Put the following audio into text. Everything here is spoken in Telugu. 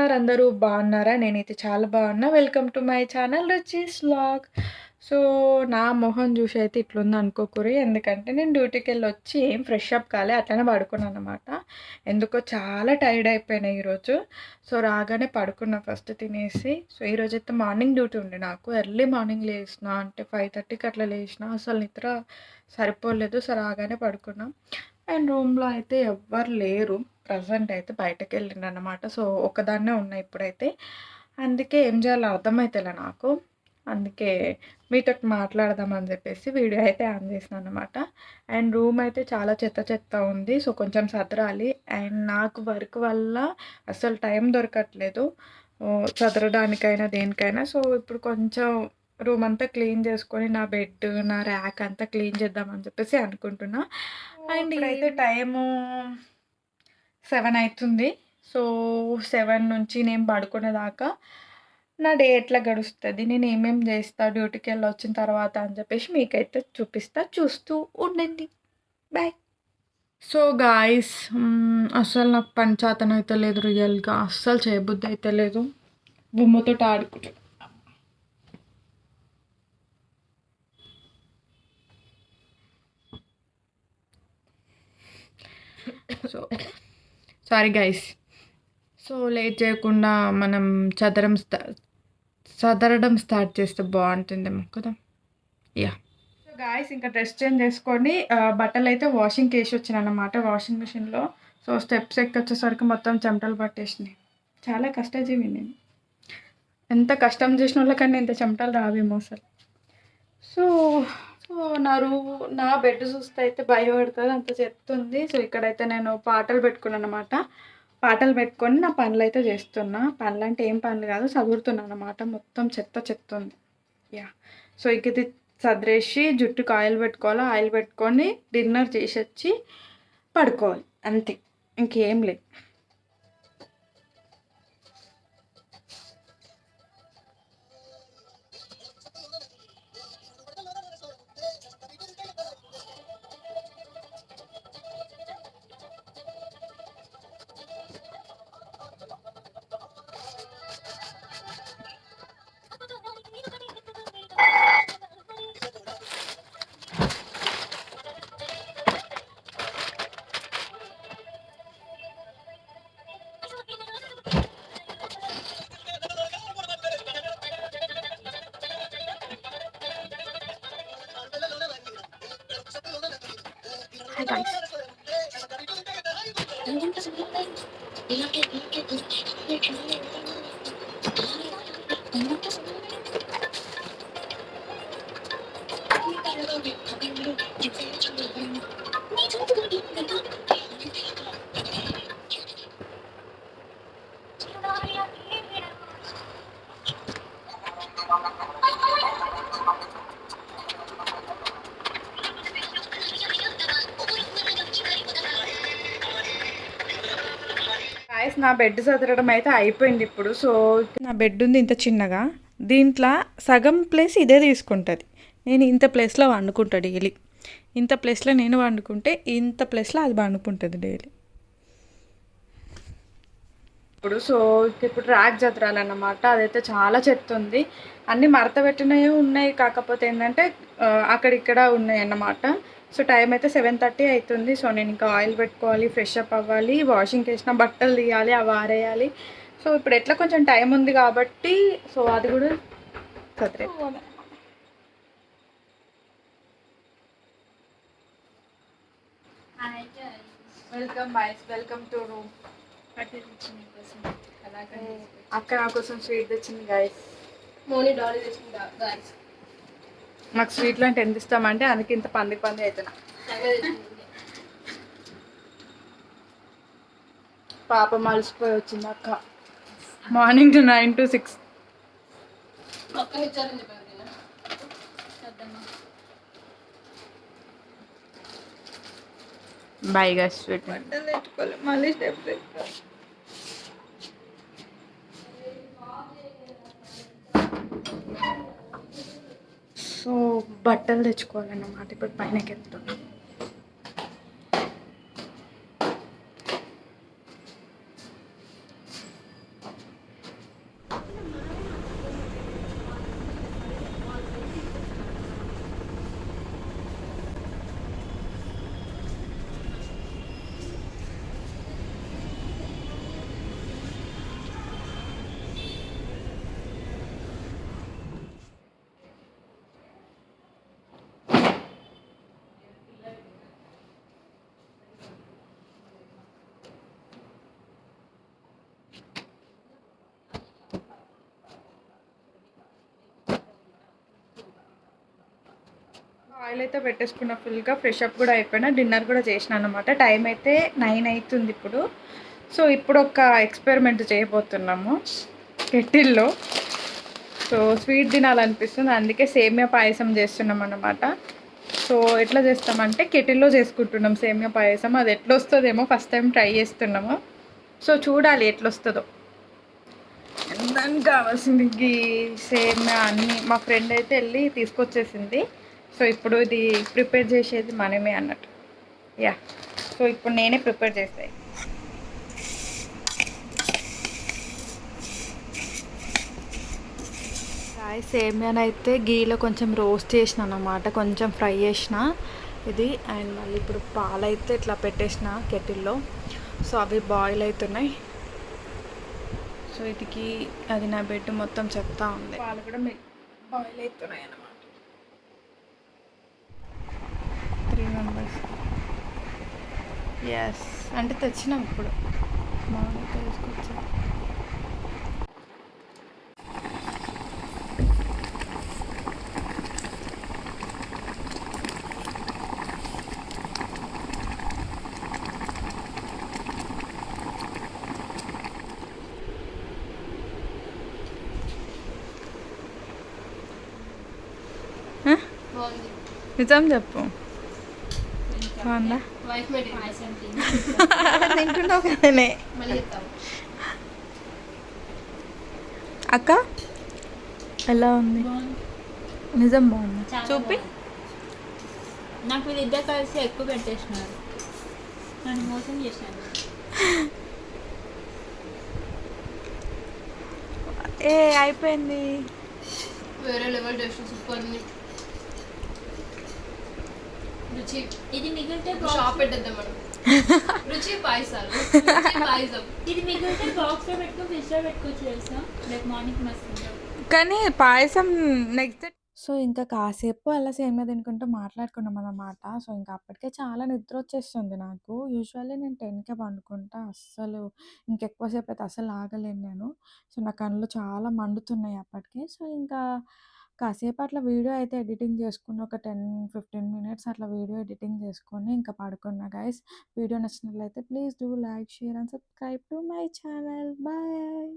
ఉన్నారు అందరూ బాగున్నారా? నేనైతే చాలా బాగున్నా. Welcome to my channel Ruchi's vlog. So, నా మొహం చూసి అయితే ఇట్లుంది అనుకోకుర్రి. ఎందుకంటే నేను డ్యూటీకెళ్ళొచ్చి ఏం ఫ్రెష్ అప్ కాలే. అట్లనే పడుకున్నాననమాట. ఎందుకో చాలా టైర్డ్ అయిపోయినా ఈరోజు. సో, రాగానే పడుకున్నా ఫస్ట్ తినేసి. సో, ఈరోజైతే మార్నింగ్ డ్యూటీ ఉండే నాకు. ఎర్లీ మార్నింగ్ లేసిన అంటే 5:30కి అట్లా లేసిన. అసలు నిద్ర సరిపోలేదు. సో, రాగానే పడుకున్నా. అండ్ రూమ్‌లో అయితే ఎవ్వరు లేరు. ప్రెజెంట్ అయితే బయటకెళ్ళిండనమాట. సో, ఒక్కదాన్నే ఉన్నా ఇప్పుడైతే. అందుకే ఏం చేయాలో అర్థమైతలే నాకు. అందుకే మీతోటి మాట్లాడదామని చెప్పేసి వీడియో అయితే ఆన్ చేశాననమాట. అండ్ రూమ్ అయితే చాలా చెత్త చెత్త ఉంది. సో, కొంచెం సదరాలి. అండ్ నాకు వర్క్ వల్ల అసలు టైం దొరకట్లేదు. చదరడానికైనా దేనికైనా. సో, ఇప్పుడు కొంచెం రూమ్ అంతా క్లీన్ చేసుకొని నా బెడ్, నా ర్యాక్ అంతా క్లీన్ చేద్దామని చెప్పేసి అనుకుంటున్నా. అండ్ ఇప్పుడైతే టైము 7 అయితుంది. సో, 7 నుంచి నేను పడుకునేదాకా నా డే ఎట్లా గడుస్తది, నేను ఏమేం చేస్తా డ్యూటీకెళ్ళొచ్చిన తర్వాత అని చెప్పేసి మీకైతే చూపిస్తా. చూస్తూ ఉండండి. బాయ్. సో, గాయ్స్ అస్సలు నాకు పని చేతనైతలేదు రియల్‌గా. అస్సలు చేయబుద్ధి అయితలేదు. బొమ్మతోటి ఆడుకుంటున్నా. So, sorry guys. So, late చేయకుండా మనం సదరడం స్టార్ట్ చేస్తే బాగుంటుందేమో కదా. యాహ్! సో, గాయ్స్ ఇంకా డ్రెస్ చేంజ్ చేసుకొని బట్టలైతే వాషింగ్‌కి ఏసి వచ్చాననమాట వాషింగ్ మిషన్‌లో. సో, స్టెప్స్ ఎక్కొచ్చేసరికి మొత్తం చెమటలు పట్టేసినాయి. చాలా కష్టజీవి నేను. ఎంత కష్టం చేసినోళ్ళకన్నా ఇంత చెమటలు రావేమో అసలు. సో, సో నా బెడ్ చూస్తే అయితే భయపడుతుంది. అంత చెత్త ఉంది. సో, ఇక్కడైతే నేను పాటలు పెట్టుకున్నాననమాట. పాటలు పెట్టుకొని నా పనులైతే చేస్తున్నా. పనులంటే ఏం పనులు కాదు, చదువుతున్నాను అనమాట. మొత్తం చెత్త చెత్త ఉంది. యాహ్! సో, ఇంక ఇది సదిరేసి జుట్టుకి ఆయిల్ పెట్టుకోవాలి. ఆయిల్ పెట్టుకొని డిన్నర్ చేసొచ్చి పడుకోవాలి. అంతే, ఇంకేం లేదు. Hi guys. గాయ్స్, నా బెడ్ సదరడం అయితే అయిపోయింది ఇప్పుడు. సో, నా బెడ్ ఉంది ఇంత చిన్నగా. దీంట్లో సగం ప్లేస్ ఇదే తీసుకుంటుంది. నేను ఇంత ప్లేస్లో వండుకుంటా డైలీ. ఇంత ప్లేస్లో నేను వండుకుంటే ఇంత ప్లేస్లో అది వండుకుంటుంది డైలీ. ఇప్పుడు ర్యాక్ చదరాలన్నమాట. అదైతే చాలా చెత్త ఉంది. అన్నీ మడత పెట్టినవి ఉన్నాయి. కాకపోతే ఏంటంటే అక్కడిక్కడ ఉన్నాయి అన్నమాట. సో, టైం అయితే 7:30 అవుతుంది. సో, నేను ఇంకా ఆయిల్ పెట్టుకోవాలి, ఫ్రెష్ అప్ అవ్వాలి, వాషింగ్కి వేసిన బట్టలు తీయాలి, అవి ఆరేయాలి. సో, ఇప్పుడు ఎట్లా కొంచెం టైం ఉంది కాబట్టి సో అది కూడా చదిరే. Welcome boys, welcome to room. అక్క నా కోసం స్వీట్ తెచ్చింది గాయస్. మోని డాలీ తెచ్చింది గాయస్. నాకు స్వీట్లు అంటే ఎంత ఇస్తామంటే అందుకే ఇంత పంది అవుతున్నా. పాప మలిసిపోయి వచ్చింది అక్క. Morning 9 to 6. Bye guys. Sweet తెచ్చుకోవాలి, మళ్ళీ స్టెప్ తెచ్చుకోవాలి. సో, బట్టలు తెచ్చుకోవాలన్నమాట. ఇప్పుడు పైనకి వెళ్తున్నాం. ఆయిల్ అయితే పెట్టేసుకున్న ఫుల్గా, ఫ్రెష్ అప్ కూడా అయిపోయినా, డిన్నర్ కూడా చేసిన అనమాట. టైం అయితే 9 అవుతుంది ఇప్పుడు. సో ఇప్పుడు ఒక ఎక్స్పెరిమెంట్ చేయబోతున్నాము కెటిల్లో. సో స్వీట్ తినాలనిపిస్తుంది, అందుకే సేమియా పాయసం చేస్తున్నాం అన్నమాట. సో ఎట్లా చేస్తామంటే కెటిల్లో చేసుకుంటున్నాం సేమియా పాయసం. అది ఎట్లా వస్తుందేమో ఫస్ట్ టైం ట్రై చేస్తున్నాము. సో చూడాలి ఎట్లా వస్తుందో. దానికి కావాల్సింది గీ, సేమియా అన్నీ మా ఫ్రెండ్ అయితే వెళ్ళి తీసుకొచ్చేసింది. సో ఇప్పుడు ఇది ప్రిపేర్ చేసేది మనమే అన్నట్టు. యా, సో ఇప్పుడు నేనే ప్రిపేర్ చేస్తాయి. సేమియాని అయితే గీలో కొంచెం రోస్ట్ చేసిన అన్నమాట, కొంచెం ఫ్రై చేసిన ఇది. అండ్ మళ్ళీ ఇప్పుడు పాలైతే ఇట్లా పెట్టేసిన కెటిల్లో. సో అవి బాయిల్ అవుతున్నాయి. సో ఇదికి అది నా బెడ్ మొత్తం చెప్తా ఉంది. పాలు కూడా బాయిల్ అవుతున్నాయి అన్నమాట. 3 మెంబర్స్. ఎస్, అంటే తెచ్చినాం ఇప్పుడు మార్నింగ్ తీసుకొచ్చాం. బాగుంది. నిజం చెప్పు, బాగుందా? వైఫ్ మేడ్ తింటున్నావు కదనే. మళ్ళీ చెప్తాము. అక్క ఎలా ఉంది? నిజం బాగుంది, చూపి. నాకు వీళ్ళిద్దరు కలిసి ఎక్కువ పెట్టేసినారు, నన్ను మోసం చేసినారు. ఏ అయిపోయింది. వేరే లెవెల్ టేస్ట్, సూపర్ ఉంది. రుచి ఇది మిగిలితే షాప్ పెట్టేద్దాం మనం. రుచి పాయసాలు, పాయసం. ఇది మిగిలితే బాక్స్ లో పెట్టుకొని ఫ్రిడ్జ్ లో పెట్టుకోవచ్చు తెలుసా, రేపు మార్నింగ్ మస్తు. కానీ పాయసం నెక్స్ట్ డే. సో ఇంకా కాసేపు అలా సేమియా తినుకుంటూ మాట్లాడుకున్నాం అన్నమాట. సో ఇంకా అప్పటికే చాలా నిద్ర వచ్చేస్తుంది నాకు. యూజువల్లీ నేను 10కే పండుకుంటా, అస్సలు ఇంకెక్కువసేపు అయితే అస్సలు ఆగలేను నేను. సో నా కళ్ళు చాలా మండుతున్నాయి అప్పటికే. సో ఇంకా కాసేపు అట్లా వీడియో అయితే ఎడిటింగ్ చేసుకుని ఒక 10-15 మినిట్స్ అట్లా వీడియో ఎడిటింగ్ చేసుకొని ఇంకా పడుకున్నా గైస్. వీడియో నచ్చినట్లయితే please do like, share and subscribe to my channel. Bye.